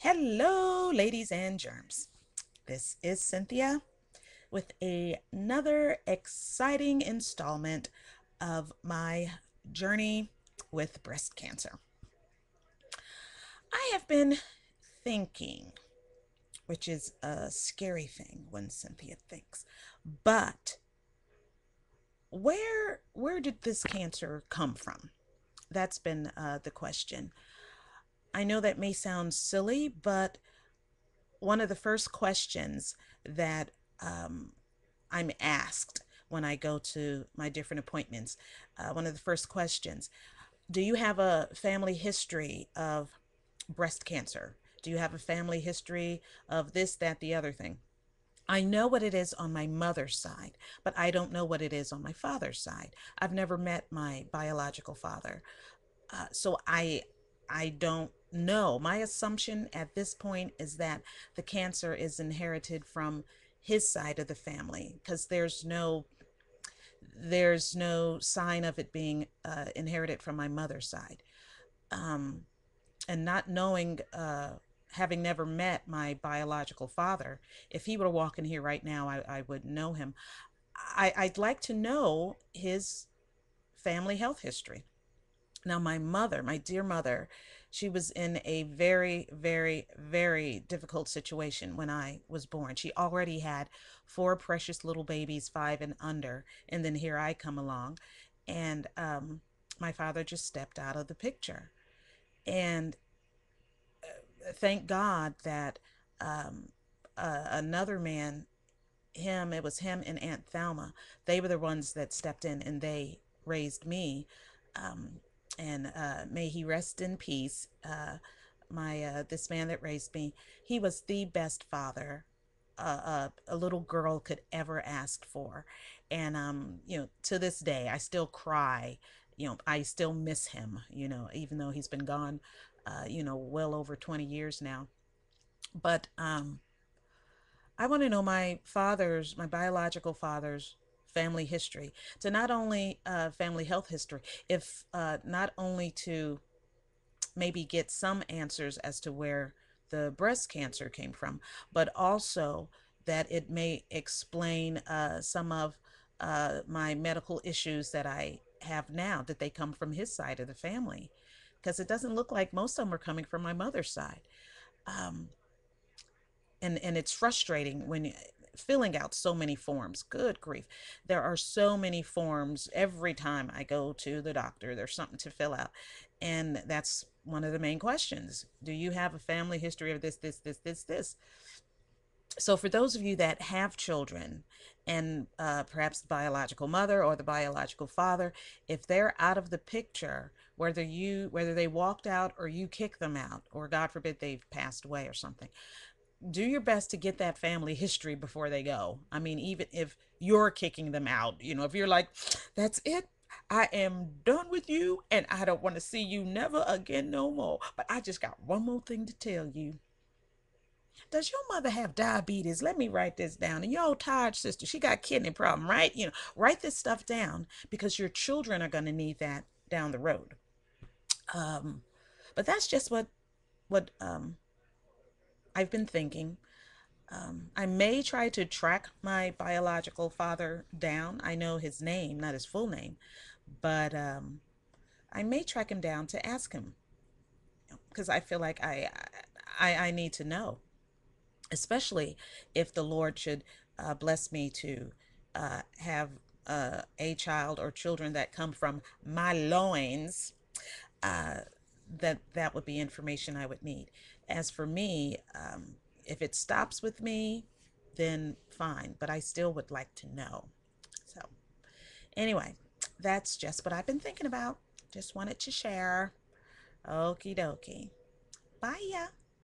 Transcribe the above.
Hello, ladies and germs. This is Cynthia with another exciting installment of my journey with breast cancer. I have been thinking, which is a scary thing when Cynthia thinks, but where did this cancer come from? That's been the question. I know that may sound silly, but one of the first questions that um, I'm asked when I go to my different appointments. One of the first questions: do you have a family history of breast cancer? Do you have a family history of this, that, the other thing? I know what it is on my mother's side, but I don't know what it is on my father's side. I've never met my biological father. So I don't know. My assumption at this point is that the cancer is inherited from his side of the family because there's no sign of it being inherited from my mother's side. Um, and not knowing, having never met my biological father, if he were to walk in here right now, I would know him. I'd like to know his family health history. Now, my mother, my dear mother, she was in a very, very, very difficult situation when I was born. She already had four precious little babies, five and under, and then here I come along, and my father just stepped out of the picture. And thank God that another man, it was him and Aunt Thelma, they were the ones that stepped in and they raised me. Um, and may he rest in peace. My This man that raised me, he was the best father a little girl could ever ask for. And to this day, I still cry. I still miss him. Even though he's been gone, well over 20 years now. But I want to know my biological father's family history, to not only family health history, if not only to maybe get some answers as to where the breast cancer came from, but also that it may explain some of my medical issues that I have now, that they come from his side of the family. Because it doesn't look like most of them are coming from my mother's side. Um, and it's frustrating when filling out so many forms. Good grief, there are so many forms. Every time I go to the doctor, there's something to fill out, and that's one of the main questions: do you have a family history of this? So for those of you that have children, and perhaps the biological mother or the biological father, if they're out of the picture, whether they walked out or you kick them out, or God forbid they've passed away or something, do your best to get that family history before they go. I mean, even if you're kicking them out, if you're like, that's it, I am done with you and I don't want to see you never again no more. But I just got one more thing to tell you. Does your mother have diabetes? Let me write this down. And your old tired sister, she got kidney problem, right? Write this stuff down because your children are going to need that down the road. Um, but that's just what I've been thinking. I may try to track my biological father down. I know his name, not his full name, but I may track him down to ask him because I feel like I need to know, especially if the Lord should bless me to have a child or children that come from my loins. Uh, that would be information I would need. As for me, if it stops with me, then fine, but I still would like to know. So, anyway, that's just what I've been thinking about. Just wanted to share. Okie dokie. Bye ya.